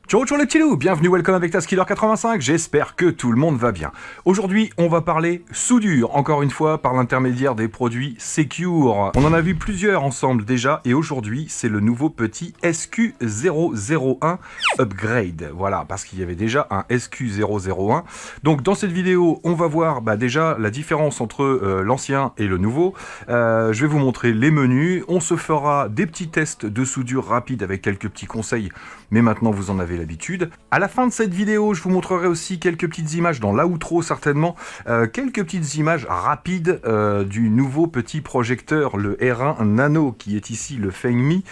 Ciao ciao les petits loups, bienvenue, welcome avec Taskiller85, j'espère que tout le monde va bien. Aujourd'hui, on va parler soudure, encore une fois par l'intermédiaire des produits Secure. On en a vu plusieurs ensemble déjà, et aujourd'hui, c'est le nouveau petit SQ001 Upgrade. Voilà, parce qu'il y avait déjà un SQ001. Donc dans cette vidéo, on va voir déjà la différence entre l'ancien et le nouveau. Je vais vous montrer les menus, on se fera des petits tests de soudure rapide avec quelques petits conseils, mais maintenant vous en avez l'habitude. À la fin de cette vidéo, je vous montrerai aussi quelques petites images dans l'outro certainement, quelques petites images rapides du nouveau petit projecteur, le R1 Nano, qui est ici le Fengmi.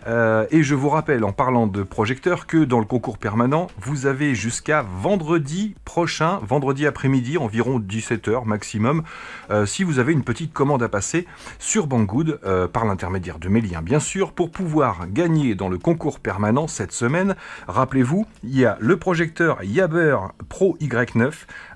Et je vous rappelle, en parlant de projecteur, que dans le concours permanent, vous avez jusqu'à vendredi prochain, vendredi après-midi, environ 17h maximum, si vous avez une petite commande à passer sur Banggood, par l'intermédiaire de mes liens bien sûr, pour pouvoir gagner dans le concours permanent cette semaine. Rappelez-vous, il y a le projecteur Yaber Pro Y9,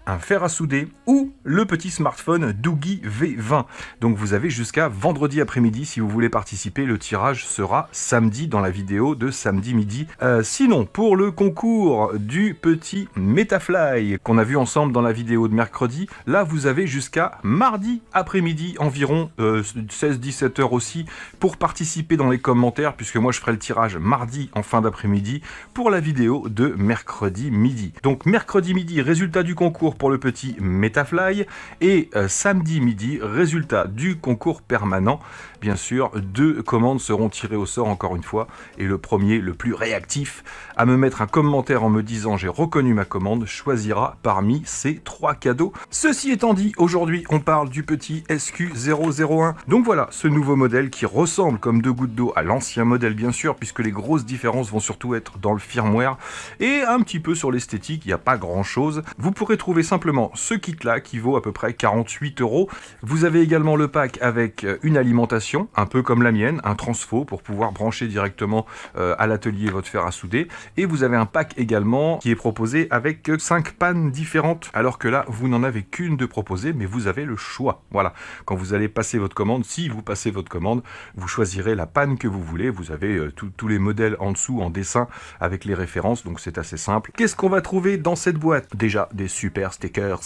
un fer à souder ou le petit smartphone Doogie V20. Donc vous avez jusqu'à vendredi après-midi si vous voulez participer. Le tirage sera samedi dans la vidéo de samedi midi. Sinon, pour le concours du petit Metafly qu'on a vu ensemble dans la vidéo de mercredi, là vous avez jusqu'à mardi après-midi environ 16-17 heures aussi pour participer dans les commentaires, puisque moi je ferai le tirage mardi en fin d'après-midi pour la vidéo de mercredi midi. Donc mercredi midi, résultat du concours pour le petit Metafly, et samedi midi, résultat du concours permanent. Bien sûr, 2 commandes seront tirées au sort encore une fois, et le premier, le plus réactif, à me mettre un commentaire en me disant j'ai reconnu ma commande, choisira parmi ces 3 cadeaux. Ceci étant dit, aujourd'hui on parle du petit SQ001. Donc voilà, ce nouveau modèle qui ressemble comme 2 gouttes d'eau à l'ancien modèle bien sûr, puisque les grosses différences vont surtout être dans le firmware et un petit peu sur l'esthétique, il n'y a pas grand chose. Vous pourrez trouver simplement ce kit là qui vaut à peu près 48 €. Vous avez également le pack avec une alimentation, un peu comme la mienne, un transfo pour pouvoir brancher directement à l'atelier votre fer à souder. Et vous avez un pack également qui est proposé avec 5 pannes différentes, alors que là vous n'en avez qu'une de proposée, mais vous avez le choix. Voilà, quand vous allez passer votre commande, si vous passez votre commande, vous choisirez la panne que vous voulez. Vous avez tous les modèles en dessous en dessin avec les références, donc c'est assez simple. Qu'est-ce qu'on va trouver dans cette boîte? Déjà des super stickers.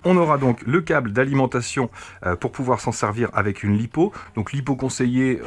On aura donc le câble d'alimentation pour pouvoir s'en servir avec une lipo. Donc lipo conseillé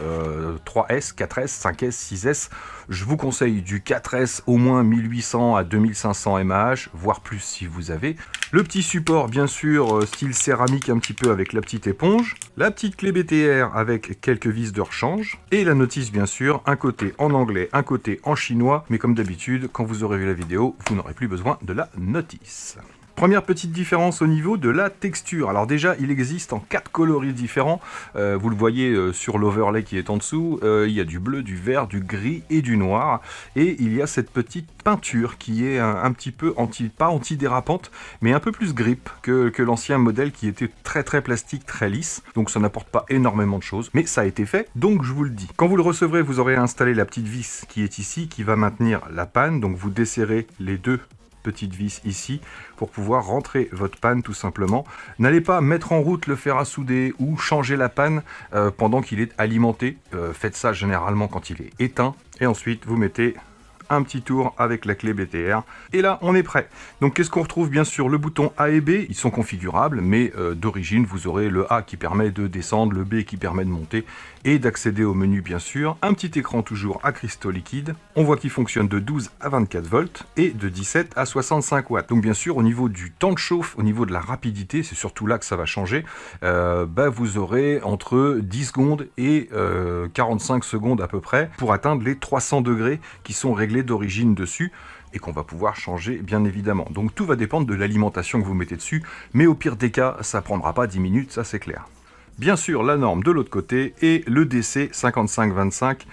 3S, 4S, 5S, 6S. Je vous conseille du 4S au moins 1800 à 2500 mAh, voire plus si vous avez. Le petit support bien sûr style céramique un petit peu avec la petite éponge. La petite clé BTR avec quelques vis de rechange. Et la notice bien sûr, un côté en anglais, un côté en chinois. Mais comme d'habitude, quand vous aurez vu la vidéo, vous n'aurez plus besoin de la notice. Première petite différence au niveau de la texture. Alors déjà, il existe en 4 coloris différents. Vous le voyez sur l'overlay qui est en dessous. Il y a du bleu, du vert, du gris et du noir. Et il y a cette petite peinture qui est un petit peu, pas antidérapante, mais un peu plus grip que l'ancien modèle qui était très plastique, très lisse. Donc ça n'apporte pas énormément de choses. Mais ça a été fait, donc je vous le dis. Quand vous le recevrez, vous aurez installé la petite vis qui est ici, qui va maintenir la panne. Donc vous desserrez les 2 petite vis ici pour pouvoir rentrer votre panne tout simplement. N'allez pas mettre en route le fer à souder ou changer la panne pendant qu'il est alimenté. Faites ça généralement quand il est éteint et ensuite vous mettez un petit tour avec la clé BTR et là on est prêt. Donc qu'est-ce qu'on retrouve? Bien sûr le bouton A et B, ils sont configurables, mais d'origine vous aurez le A qui permet de descendre, le B qui permet de monter et d'accéder au menu bien sûr. Un petit écran toujours à cristaux liquides, on voit qu'il fonctionne de 12 à 24 volts et de 17 à 65 watts. Donc bien sûr au niveau du temps de chauffe, au niveau de la rapidité, c'est surtout là que ça va changer. Vous aurez entre 10 secondes et 45 secondes à peu près pour atteindre les 300 degrés qui sont réglés d'origine dessus et qu'on va pouvoir changer bien évidemment. Donc tout va dépendre de l'alimentation que vous mettez dessus, mais au pire des cas, ça prendra pas 10 minutes, ça c'est clair. Bien sûr, la norme de l'autre côté et le DC 5525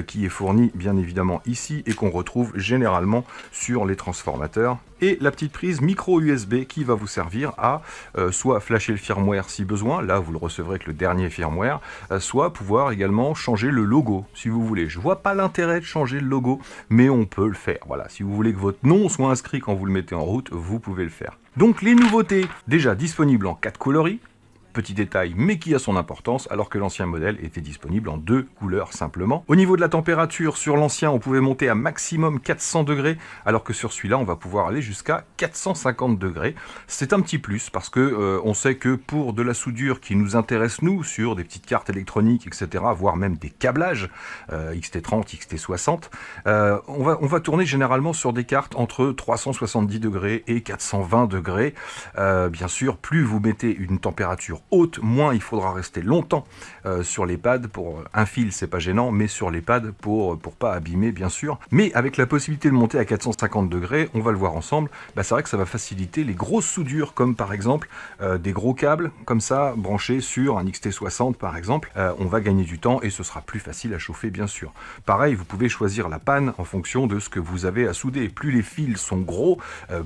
qui est fourni bien évidemment ici et qu'on retrouve généralement sur les transformateurs. Et la petite prise micro USB qui va vous servir à soit flasher le firmware si besoin, là vous le recevrez avec le dernier firmware, soit pouvoir également changer le logo si vous voulez. Je vois pas l'intérêt de changer le logo, mais on peut le faire. Voilà, si vous voulez que votre nom soit inscrit quand vous le mettez en route, vous pouvez le faire. Donc les nouveautés, déjà disponibles en 4 coloris. petit détail, mais qui a son importance, alors que l'ancien modèle était disponible en 2 couleurs simplement. Au niveau de la température, sur l'ancien, on pouvait monter à maximum 400 degrés, alors que sur celui-là, on va pouvoir aller jusqu'à 450 degrés. C'est un petit plus, parce que on sait que pour de la soudure qui nous intéresse, nous, sur des petites cartes électroniques, etc., voire même des câblages, XT30, XT60, on va tourner généralement sur des cartes entre 370 degrés et 420 degrés. Bien sûr, plus vous mettez une température haute, moins il faudra rester longtemps sur les pads. Pour un fil, c'est pas gênant, mais sur les pads pour pas abîmer, bien sûr. Mais avec la possibilité de monter à 450 degrés, on va le voir ensemble, c'est vrai que ça va faciliter les grosses soudures, comme par exemple des gros câbles, comme ça, branchés sur un XT60 par exemple. On va gagner du temps et ce sera plus facile à chauffer, bien sûr. Pareil, vous pouvez choisir la panne en fonction de ce que vous avez à souder. Plus les fils sont gros,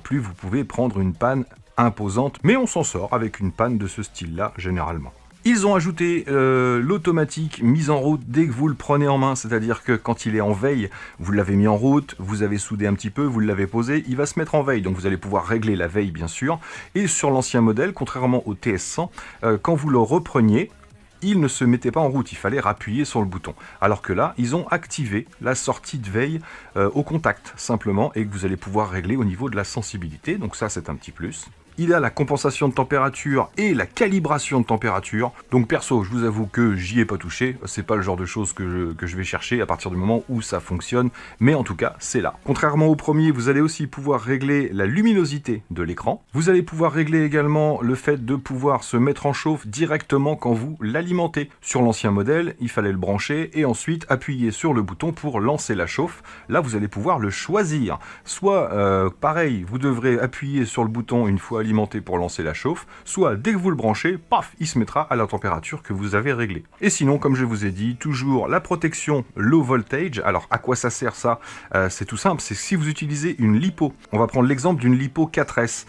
plus vous pouvez prendre une panne imposante, mais on s'en sort avec une panne de ce style-là, généralement. Ils ont ajouté l'automatique mise en route dès que vous le prenez en main, c'est-à-dire que quand il est en veille, vous l'avez mis en route, vous avez soudé un petit peu, vous l'avez posé, il va se mettre en veille, donc vous allez pouvoir régler la veille, bien sûr. Et sur l'ancien modèle, contrairement au TS100, quand vous le repreniez, il ne se mettait pas en route, il fallait appuyer sur le bouton. Alors que là, ils ont activé la sortie de veille au contact, simplement, et que vous allez pouvoir régler au niveau de la sensibilité, donc ça c'est un petit plus. Il a la compensation de température et la calibration de température. Donc perso, je vous avoue que j'y ai pas touché. C'est pas le genre de choses que je vais chercher à partir du moment où ça fonctionne. Mais en tout cas, c'est là. Contrairement au premier, vous allez aussi pouvoir régler la luminosité de l'écran. Vous allez pouvoir régler également le fait de pouvoir se mettre en chauffe directement quand vous l'alimentez. Sur l'ancien modèle, il fallait le brancher et ensuite appuyer sur le bouton pour lancer la chauffe. Là, vous allez pouvoir le choisir. Soit, pareil, vous devrez appuyer sur le bouton une fois alimenté pour lancer la chauffe, soit dès que vous le branchez, paf, il se mettra à la température que vous avez réglée. Et sinon, comme je vous ai dit, toujours la protection low voltage. Alors à quoi ça sert ça? C'est tout simple, c'est si vous utilisez une lipo. On va prendre l'exemple d'une lipo 4S.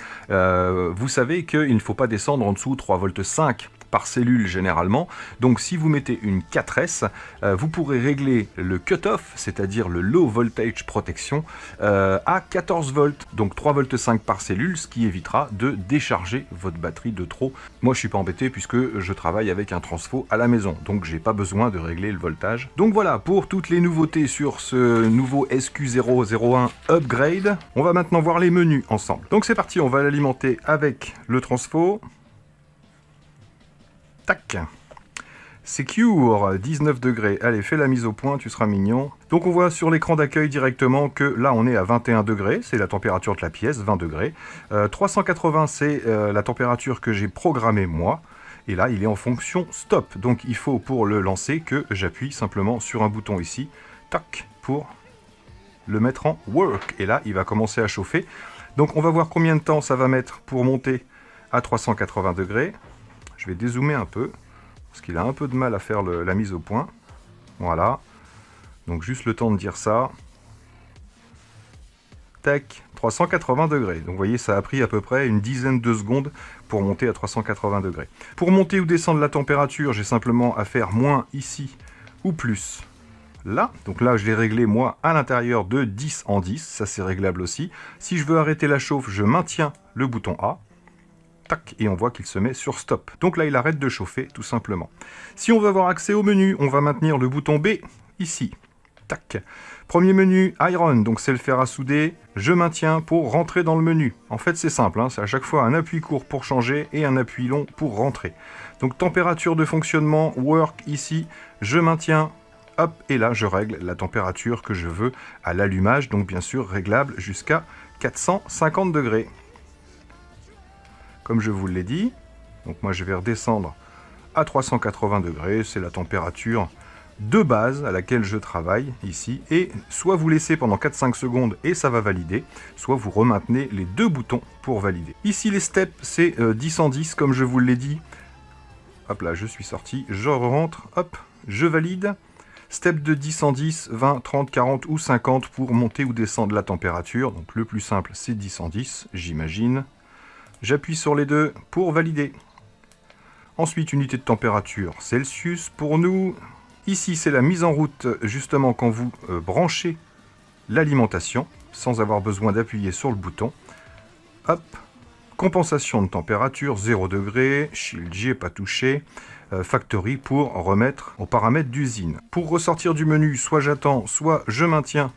Vous savez qu'il ne faut pas descendre en dessous 3,5 V par cellule généralement. Donc si vous mettez une 4S, vous pourrez régler le cut-off, c'est-à-dire le low voltage protection, à 14 volts, donc 3,5 V par cellule, ce qui évitera de décharger votre batterie de trop. Moi je suis pas embêté puisque je travaille avec un transfo à la maison, donc j'ai pas besoin de régler le voltage. Donc voilà pour toutes les nouveautés sur ce nouveau SQ001 Upgrade. On va maintenant voir les menus ensemble. Donc c'est parti, on va l'alimenter avec le transfo. Tac. Secure, 19 degrés. Allez, fais la mise au point, tu seras mignon. Donc on voit sur l'écran d'accueil directement que là on est à 21 degrés, c'est la température de la pièce, 20 degrés. 380 c'est la température que j'ai programmée moi. Et là il est en fonction stop. Donc il faut pour le lancer que j'appuie simplement sur un bouton ici. Tac, pour le mettre en work. Et là il va commencer à chauffer. Donc on va voir combien de temps ça va mettre pour monter à 380 degrés. Je vais dézoomer un peu, parce qu'il a un peu de mal à faire la mise au point. Voilà. Donc juste le temps de dire ça. Tac, 380 degrés. Donc vous voyez, ça a pris à peu près une dizaine de secondes pour monter à 380 degrés. Pour monter ou descendre la température, j'ai simplement à faire moins ici ou plus là. Donc là, je l'ai réglé moi à l'intérieur de 10 en 10. Ça, c'est réglable aussi. Si je veux arrêter la chauffe, je maintiens le bouton A. Tac, et on voit qu'il se met sur stop. Donc là, il arrête de chauffer, tout simplement. Si on veut avoir accès au menu, on va maintenir le bouton B, ici. Tac. Premier menu, Iron, donc c'est le fer à souder. Je maintiens pour rentrer dans le menu. En fait, c'est simple, hein, c'est à chaque fois un appui court pour changer et un appui long pour rentrer. Donc température de fonctionnement, Work, ici. Je maintiens, hop, et là, je règle la température que je veux à l'allumage. Donc bien sûr, réglable jusqu'à 450 degrés. Comme je vous l'ai dit, donc moi je vais redescendre à 380 degrés, c'est la température de base à laquelle je travaille ici, et soit vous laissez pendant 4-5 secondes et ça va valider, soit vous remaintenez les deux boutons pour valider. Ici les steps c'est 10 en 10 comme je vous l'ai dit, hop là je suis sorti, je rentre, hop, je valide, step de 10 en 10, 20, 30, 40 ou 50 pour monter ou descendre la température, donc le plus simple c'est 10 en 10 j'imagine. J'appuie sur les deux pour valider. Ensuite, unité de température Celsius pour nous. Ici, c'est la mise en route, justement, quand vous branchez l'alimentation, sans avoir besoin d'appuyer sur le bouton. Hop, compensation de température, 0 degré, Shield, j'y ai pas touché, Factory pour remettre aux paramètres d'usine. Pour ressortir du menu, soit j'attends, soit je maintiens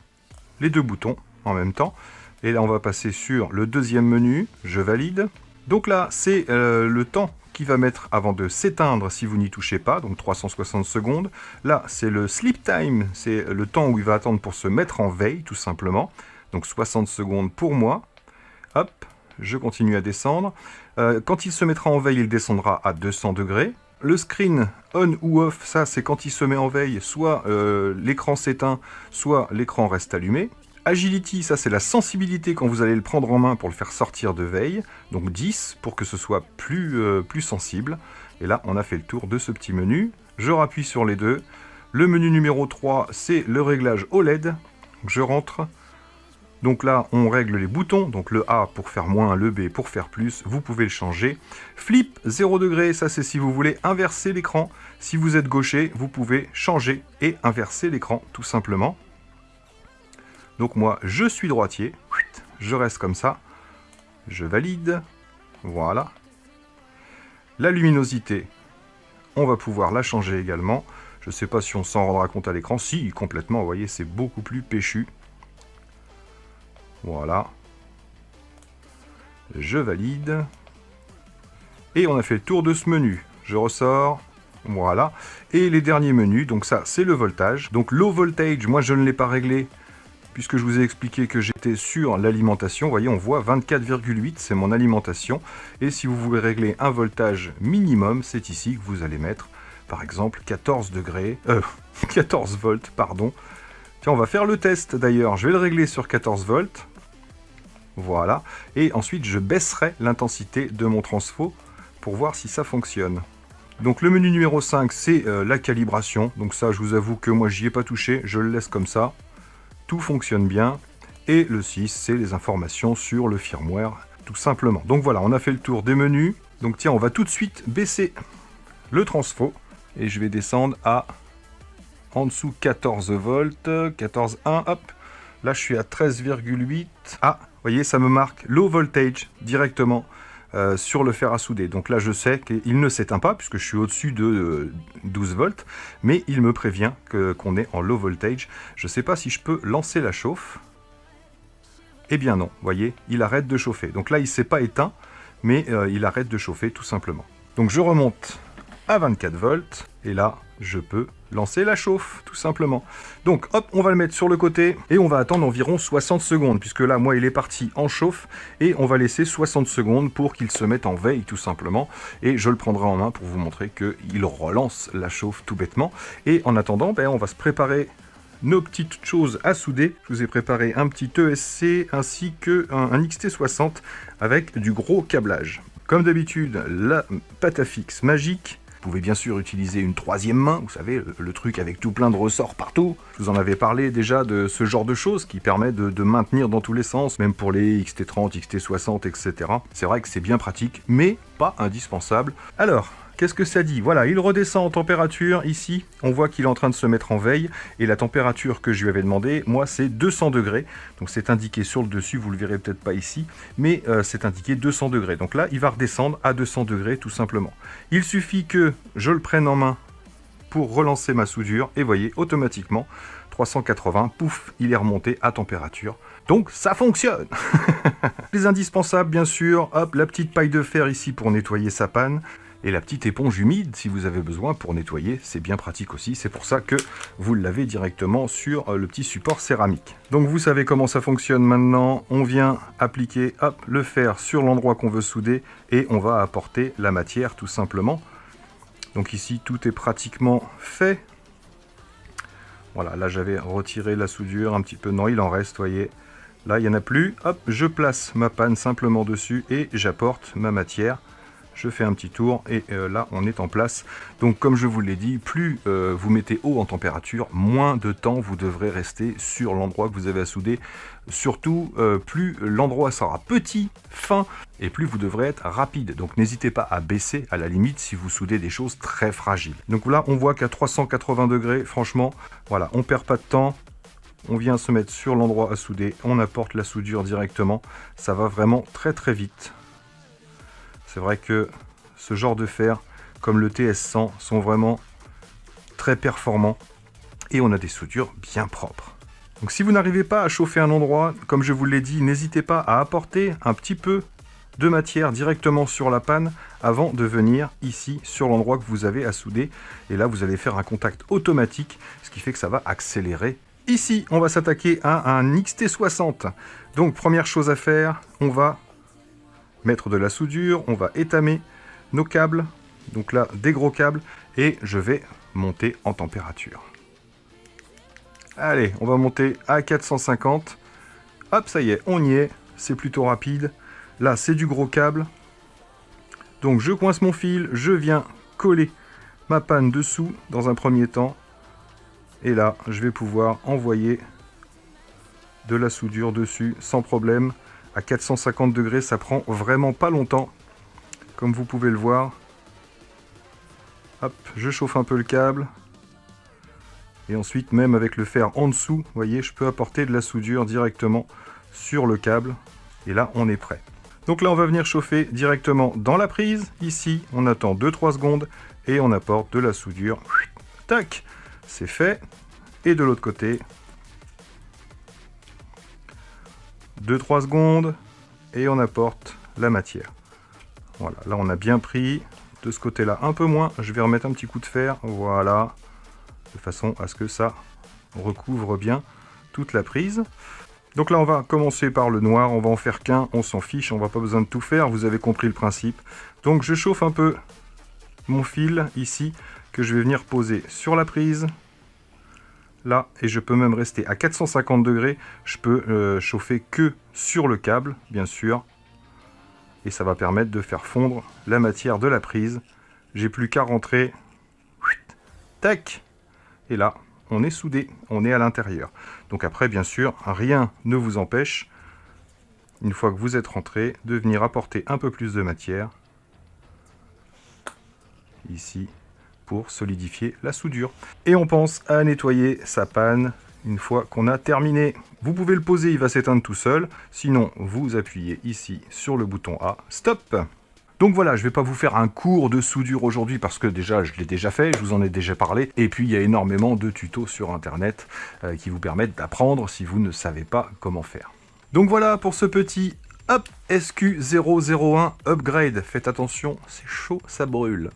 les deux boutons en même temps. Et là, on va passer sur le deuxième menu, je valide. Donc là, c'est le temps qui va mettre avant de s'éteindre si vous n'y touchez pas, donc 360 secondes. Là, c'est le sleep time, c'est le temps où il va attendre pour se mettre en veille, tout simplement. Donc 60 secondes pour moi. Hop, je continue à descendre. Quand il se mettra en veille, il descendra à 200 degrés. Le screen on ou off, ça c'est quand il se met en veille, soit l'écran s'éteint, soit l'écran reste allumé. Agility, ça c'est la sensibilité quand vous allez le prendre en main pour le faire sortir de veille, donc 10 pour que ce soit plus sensible. Et là on a fait le tour de ce petit menu, je rappuie sur les deux. Le menu numéro 3 c'est le réglage OLED, je rentre. Donc là, on règle les boutons, donc le A pour faire moins, le B pour faire plus, vous pouvez le changer. Flip, 0 degré, ça c'est si vous voulez inverser l'écran. Si vous êtes gaucher, vous pouvez changer et inverser l'écran, tout simplement. Donc moi, je suis droitier, je reste comme ça, je valide, voilà. La luminosité, on va pouvoir la changer également. Je ne sais pas si on s'en rendra compte à l'écran, si, complètement, vous voyez, c'est beaucoup plus péchu. Voilà. Je valide. Et on a fait le tour de ce menu. Je ressors. Voilà. Et les derniers menus, donc ça, c'est le voltage. Donc low voltage, moi je ne l'ai pas réglé, puisque je vous ai expliqué que j'étais sur l'alimentation. Vous voyez, on voit 24,8, c'est mon alimentation. Et si vous voulez régler un voltage minimum, c'est ici que vous allez mettre, par exemple, 14 degrés... 14 volts, pardon. Tiens, on va faire le test d'ailleurs. Je vais le régler sur 14 volts. Voilà. Et ensuite, je baisserai l'intensité de mon transfo pour voir si ça fonctionne. Donc le menu numéro 5, c'est la calibration. Donc ça, je vous avoue que moi, j'y ai pas touché. Je le laisse comme ça. Tout fonctionne bien. Et le 6, c'est les informations sur le firmware, tout simplement. Donc voilà, on a fait le tour des menus. Donc tiens, on va tout de suite baisser le transfo. Et je vais descendre à en dessous 14 volts. 14,1, hop. Là, je suis à 13,8. Ah, vous voyez, ça me marque low voltage directement sur le fer à souder. Donc là, je sais qu'il ne s'éteint pas puisque je suis au-dessus de 12 volts. Mais il me prévient qu'on est en low voltage. Je ne sais pas si je peux lancer la chauffe. Eh bien non, vous voyez, il arrête de chauffer. Donc là, il ne s'est pas éteint, mais il arrête de chauffer tout simplement. Donc je remonte à 24 volts. Et là, je peux lancer la chauffe, tout simplement. Donc, hop, on va le mettre sur le côté et on va attendre environ 60 secondes, puisque là, moi, il est parti en chauffe et on va laisser 60 secondes pour qu'il se mette en veille, tout simplement. Et je le prendrai en main pour vous montrer qu'il relance la chauffe tout bêtement. Et en attendant, ben, on va se préparer nos petites choses à souder. Je vous ai préparé un petit ESC ainsi qu'un XT60 avec du gros câblage. Comme d'habitude, la pâte à fixe magique. Vous pouvez bien sûr utiliser une troisième main, vous savez, le truc avec tout plein de ressorts partout. Je vous en avais parlé déjà de ce genre de choses qui permet de maintenir dans tous les sens, même pour les XT30, XT60, etc. C'est vrai que c'est bien pratique, mais pas indispensable. Alors, qu'est-ce que ça dit? Voilà, il redescend en température ici. On voit qu'il est en train de se mettre en veille. Et la température que je lui avais demandé, moi, c'est 200 degrés. Donc c'est indiqué sur le dessus, vous le verrez peut-être pas ici, mais c'est indiqué 200 degrés. Donc là, il va redescendre à 200 degrés tout simplement. Il suffit que je le prenne en main pour relancer ma soudure. Et voyez, automatiquement, 380, pouf, il est remonté à température. Donc ça fonctionne. Les indispensables, bien sûr, hop, la petite paille de fer ici pour nettoyer sa panne. Et la petite éponge humide, si vous avez besoin pour nettoyer, c'est bien pratique aussi. C'est pour ça que vous l'avez directement sur le petit support céramique. Donc vous savez comment ça fonctionne maintenant. On vient appliquer hop, le fer sur l'endroit qu'on veut souder et on va apporter la matière tout simplement. Donc ici, tout est pratiquement fait. Voilà, là j'avais retiré la soudure un petit peu. Non, il en reste, voyez. Là, il n'y en a plus. Hop, je place ma panne simplement dessus et j'apporte ma matière. Je fais un petit tour et là on est en place. Donc comme je vous l'ai dit, plus vous mettez haut en température, moins de temps vous devrez rester sur l'endroit que vous avez à souder. Surtout, plus l'endroit sera petit, fin, et plus vous devrez être rapide. Donc n'hésitez pas à baisser à la limite si vous soudez des choses très fragiles. Donc là on voit qu'à 380 degrés, franchement, voilà, on perd pas de temps. On vient se mettre sur l'endroit à souder, on apporte la soudure directement. Ça va vraiment très très vite. C'est vrai que ce genre de fer, comme le TS100, sont vraiment très performants et on a des soudures bien propres. Donc si vous n'arrivez pas à chauffer un endroit, comme je vous l'ai dit, n'hésitez pas à apporter un petit peu de matière directement sur la panne avant de venir ici sur l'endroit que vous avez à souder. Et là, vous allez faire un contact automatique, ce qui fait que ça va accélérer. Ici, on va s'attaquer à un XT60. Donc, première chose à faire, on va mettre de la soudure, on va étamer nos câbles. Donc là, des gros câbles, et je vais monter en température. Allez, on va monter à 450. Hop, ça y est, on y est. C'est plutôt rapide. Là, c'est du gros câble. Donc, je coince mon fil, je viens coller ma panne dessous dans un premier temps. Et là, je vais pouvoir envoyer de la soudure dessus sans problème. À 450 degrés, ça prend vraiment pas longtemps. Comme vous pouvez le voir. Hop, je chauffe un peu le câble. Et ensuite, même avec le fer en dessous, vous voyez, je peux apporter de la soudure directement sur le câble. Et là, on est prêt. Donc là, on va venir chauffer directement dans la prise. Ici, on attend 2-3 secondes et on apporte de la soudure. Tac, c'est fait. Et de l'autre côté, 2-3 secondes et on apporte la matière. Voilà, là on a bien pris. De ce côté-là, un peu moins. Je vais remettre un petit coup de fer. Voilà. De façon à ce que ça recouvre bien toute la prise. Donc là, on va commencer par le noir. On va en faire qu'un. On s'en fiche. On va pas besoin de tout faire. Vous avez compris le principe. Donc je chauffe un peu mon fil ici que je vais venir poser sur la prise. Là, et je peux même rester à 450 degrés. Je peux chauffer que sur le câble, bien sûr. Et ça va permettre de faire fondre la matière de la prise. J'ai plus qu'à rentrer. Tac! Et là, on est soudé, on est à l'intérieur. Donc après, bien sûr, rien ne vous empêche, une fois que vous êtes rentré, de venir apporter un peu plus de matière. Ici, pour solidifier la soudure. Et on pense à nettoyer sa panne une fois qu'on a terminé. Vous pouvez le poser, il va s'éteindre tout seul. Sinon, vous appuyez ici sur le bouton A, stop. Donc voilà, je ne vais pas vous faire un cours de soudure aujourd'hui parce que déjà, je l'ai déjà fait, je vous en ai déjà parlé. Et puis, il y a énormément de tutos sur Internet qui vous permettent d'apprendre si vous ne savez pas comment faire. Donc voilà pour ce petit Hop, SQ001 Upgrade. Faites attention, c'est chaud, ça brûle.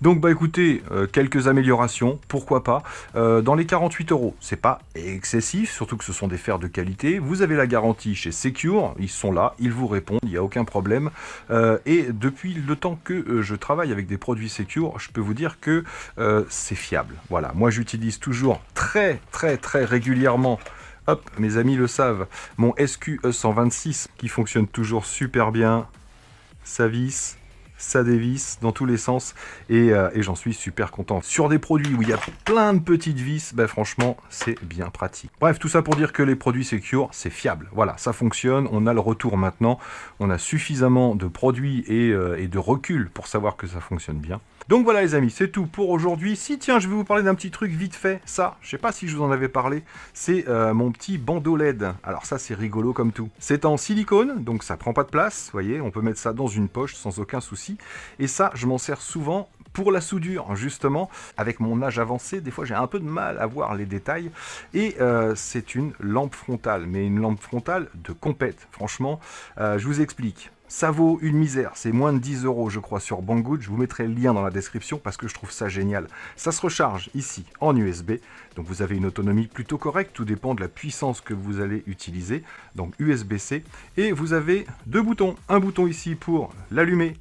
Donc bah écoutez, quelques améliorations, pourquoi pas. Dans les 48 €, c'est pas excessif, surtout que ce sont des fers de qualité. Vous avez la garantie chez Secure, ils sont là, ils vous répondent, il n'y a aucun problème. Et depuis le temps que je travaille avec des produits Secure, je peux vous dire que c'est fiable. Voilà, moi j'utilise toujours très régulièrement. Hop, mes amis le savent, mon SQE126 qui fonctionne toujours super bien, ça visse, ça dévisse dans tous les sens et j'en suis super content. Sur des produits où il y a plein de petites vis, ben franchement c'est bien pratique. Bref, tout ça pour dire que les produits Secure, c'est fiable. Voilà, ça fonctionne, on a le retour maintenant, on a suffisamment de produits et de recul pour savoir que ça fonctionne bien. Donc voilà les amis, c'est tout pour aujourd'hui. Si tiens, je vais vous parler d'un petit truc vite fait. Ça, je sais pas si je vous en avais parlé, c'est mon petit bandeau LED. Alors ça, c'est rigolo comme tout. C'est en silicone, donc ça prend pas de place. Vous voyez, on peut mettre ça dans une poche sans aucun souci. Et ça, je m'en sers souvent pour la soudure, justement. Avec mon âge avancé, des fois j'ai un peu de mal à voir les détails. Et c'est une lampe frontale, mais une lampe frontale de compète. Franchement, je vous explique. Ça vaut une misère, c'est moins de 10 € je crois sur Banggood, je vous mettrai le lien dans la description parce que je trouve ça génial. Ça se recharge ici en USB, donc vous avez une autonomie plutôt correcte, tout dépend de la puissance que vous allez utiliser, donc USB-C. Et vous avez deux boutons, un bouton ici pour l'allumer,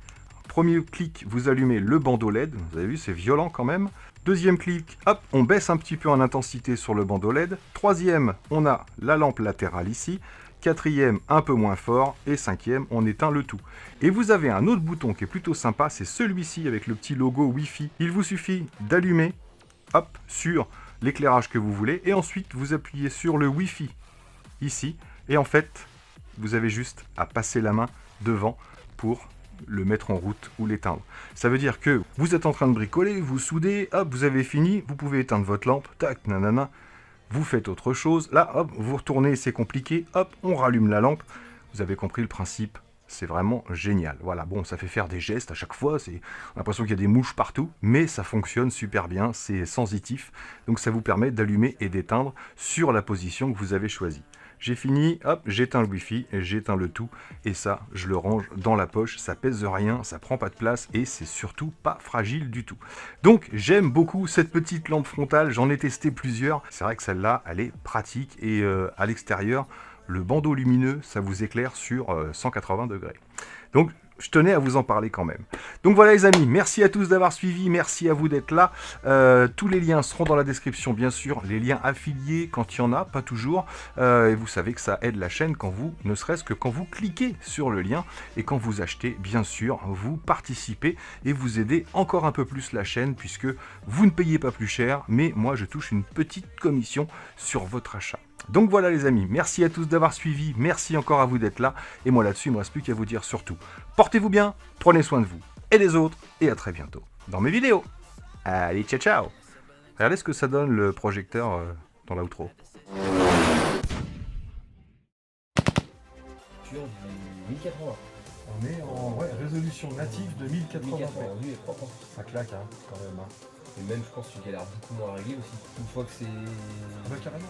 premier clic vous allumez le bandeau LED, vous avez vu c'est violent quand même. Deuxième clic, hop, on baisse un petit peu en intensité sur le bandeau LED. Troisième, on a la lampe latérale ici. Quatrième, un peu moins fort. Et cinquième, on éteint le tout. Et vous avez un autre bouton qui est plutôt sympa, c'est celui-ci avec le petit logo Wi-Fi. Il vous suffit d'allumer, hop, sur l'éclairage que vous voulez. Et ensuite, vous appuyez sur le Wi-Fi, ici. Et en fait, vous avez juste à passer la main devant pour le mettre en route ou l'éteindre. Ça veut dire que vous êtes en train de bricoler, vous soudez, hop, vous avez fini, vous pouvez éteindre votre lampe, tac, nanana. Vous faites autre chose, là, hop, vous retournez, c'est compliqué, hop, on rallume la lampe. Vous avez compris le principe, c'est vraiment génial. Voilà, bon, ça fait faire des gestes à chaque fois, on a l'impression qu'il y a des mouches partout, mais ça fonctionne super bien, c'est sensitif, donc ça vous permet d'allumer et d'éteindre sur la position que vous avez choisie. J'ai fini, hop, j'éteins le Wi-Fi, j'éteins le tout, et ça, je le range dans la poche, ça pèse rien, ça prend pas de place, et c'est surtout pas fragile du tout. Donc, j'aime beaucoup cette petite lampe frontale, j'en ai testé plusieurs, c'est vrai que celle-là, elle est pratique, et à l'extérieur, le bandeau lumineux, ça vous éclaire sur 180 degrés. Donc, je tenais à vous en parler quand même. Donc voilà les amis, merci à tous d'avoir suivi, merci à vous d'être là. Tous les liens seront dans la description, bien sûr, les liens affiliés quand il y en a, pas toujours. Et vous savez que ça aide la chaîne quand vous, ne serait-ce que quand vous cliquez sur le lien et quand vous achetez, bien sûr, vous participez et vous aidez encore un peu plus la chaîne puisque vous ne payez pas plus cher, mais moi je touche une petite commission sur votre achat. Donc voilà les amis, merci à tous d'avoir suivi, merci encore à vous d'être là, et moi là-dessus il ne me reste plus qu'à vous dire surtout, portez-vous bien, prenez soin de vous et des autres, et à très bientôt dans mes vidéos. Allez, ciao ciao. Regardez ce que ça donne le projecteur dans l'outro. Tu as du 1080. On est en résolution native de 1080. 1080, lui est propre. Ça claque hein, quand même. Et même je pense que tu galères beaucoup moins à régler aussi. Une fois que c'est... Ah bah carrément.